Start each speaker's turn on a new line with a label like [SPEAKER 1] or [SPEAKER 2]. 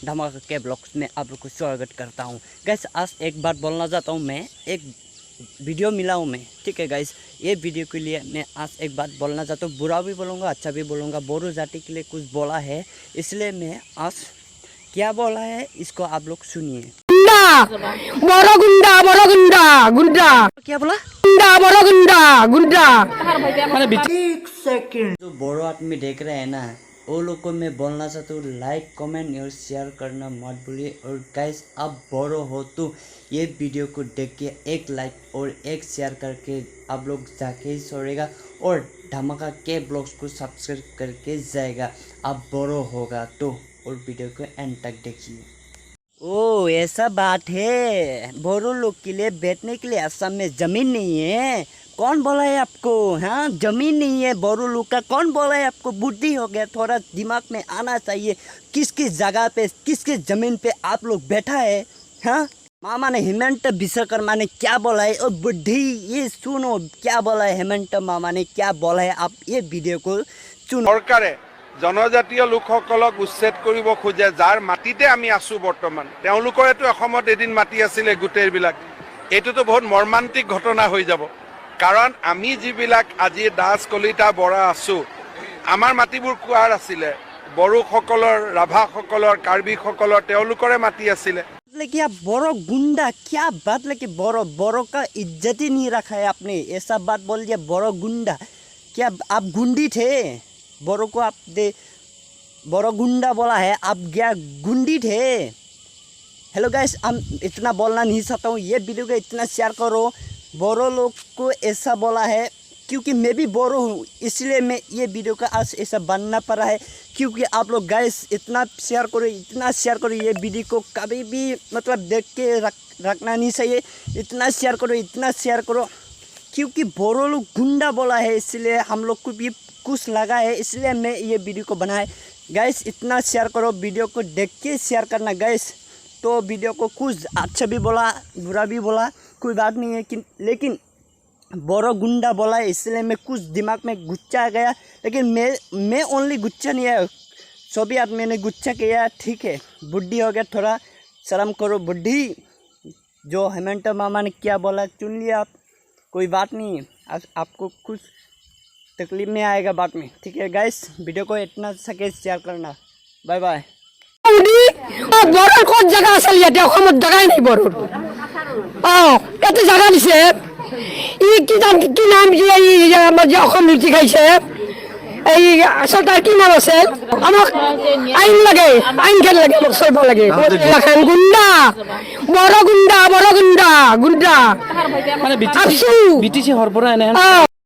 [SPEAKER 1] धमाका के ब्लॉग्स में आप लोग को स्वागत करता हूँ। गैस आज एक बात बोलना चाहता हूँ, मैं एक वीडियो मिला हूँ मैं, ठीक है गैस। ये वीडियो के लिए मैं आज एक बात बोलना चाहता हूँ, बुरा भी बोलूँगा अच्छा भी बोलूँगा। बोरो जाति के लिए कुछ बोला है, इसलिए मैं आज क्या बोला है इसको आप लोग सुनिए।
[SPEAKER 2] बड़ो गुंडा गुंडा
[SPEAKER 1] क्या बोला?
[SPEAKER 2] गुंडा
[SPEAKER 1] एक सेकंड। जो बोरो आदमी देख रहे हैं ना, वो लोग को मैं बोलना चाहता हूँ, लाइक कमेंट और शेयर करना मत भूलिए। और गाइस आप बोरो हो तो ये वीडियो को देख के एक लाइक और एक शेयर करके आप लोग जाके ही छोड़ेगा और धमाका के ब्लॉग्स को सब्सक्राइब करके जाएगा। आप बोरो होगा तो, और वीडियो को एंड तक देखिए। ओ ऐसा बात है, बोरो लोग के लिए बैठने के लिए असम में ज़मीन नहीं है। कौन बोला है आपको? हाँ, ज़मीन नहीं है बोरो लोग का। कौन बोला है आपको? बुद्धि हो गया, थोड़ा दिमाग में आना चाहिए। किस किस जगह पे, किस किस ज़मीन पे आप लोग बैठा है? हाँ, मामा ने हेमंत विश्वकर्मा ने क्या बोला है? और बुद्धि ये सुनो, क्या बोला है हेमंत मामा ने, क्या बोला है? आप ये वीडियो को सुनो।
[SPEAKER 3] सरकारे जनजातीय लोकসকলক উচ্ছেদ কৰিব খোজে, যাৰ মাটিতে আমি আছো বৰ্তমান। তেওঁলোকৰেতো অসমত এদিন মাটি আছিলে গোটেইবিলাক। এইটোতো বহুত মৰ্মান্তিক ঘটনা হৈ যাব, কাৰণ আমি যিবিলাক আজি দাস কলিতা বৰা আছো, আমাৰ মাটিবোৰ কুৱাৰ আছিলে। বড়োসকলৰ, ৰাভাসকলৰ, কাৰ্বিসকলৰ তেওঁলোকৰে মাটি আছিলে।
[SPEAKER 1] क्या बोरो गुंडा, क्या बात लेके बोरो का इज्जत ही नहीं रखा है आपने। ऐसा बात बोल दिया बोरो गुंडा। क्या आप गुंडी थे? बोरो को आप दे बोरो गुंडा बोला है, आप क्या गुंडी थे? हेलो गाइस, हम इतना बोलना नहीं चाहता हूँ, ये वीडियो को इतना शेयर करो। बोरो लोग को ऐसा बोला है क्योंकि मैं भी बोरो हूँ, इसलिए मैं ये वीडियो का आज ऐसा बनना पड़ा है। क्योंकि आप लोग गाइस इतना शेयर करो, इतना शेयर करो। ये वीडियो को कभी भी मतलब देख के रखना नहीं चाहिए। इतना शेयर करो, इतना शेयर करो, क्योंकि बोरो लोग गुंडा बोला है, इसलिए हम लोग को भी कुछ लगा है, इसलिए मैं ये वीडियो को बनाए। गाइस इतना शेयर करो, वीडियो को देख के शेयर करना गाइस। तो वीडियो को कुछ अच्छा भी बोला, बुरा भी बोला, कोई बात नहीं है, लेकिन बोरो गुंडा बोला है, इसलिए मैं कुछ दिमाग में गुच्चा गया। लेकिन मैं ओनली गुच्चा नहीं है, सभी आदमी ने गुच्चा किया, ठीक है। बुढ़ी हो गया, थोड़ा शर्म करो बुढ़ी। जो हेमंत मामा ने क्या बोला चुन लिया आप, कोई बात नहीं है। आपको कुछ तकलीफ में आएगा बाद में, ठीक है गाइस। वीडियो को इतना सके शेयर करना। Bye bye.
[SPEAKER 2] बड़ोर कत जगह আছিল ইয়াতে অসমত জাগাই নাই বড়োর। এত জায়গা দিছে, কি নাম যে আমার যে অসম নীতি খাইছে, এই আসল তার কি নাম আছে? আমাক আইন লাগে, আইন খেল লাগে, আমাক চলব লাগে। এখন গুন্ডা বড় গুন্ডা গুন্ডা মানে বিটিসি হরপরা এনে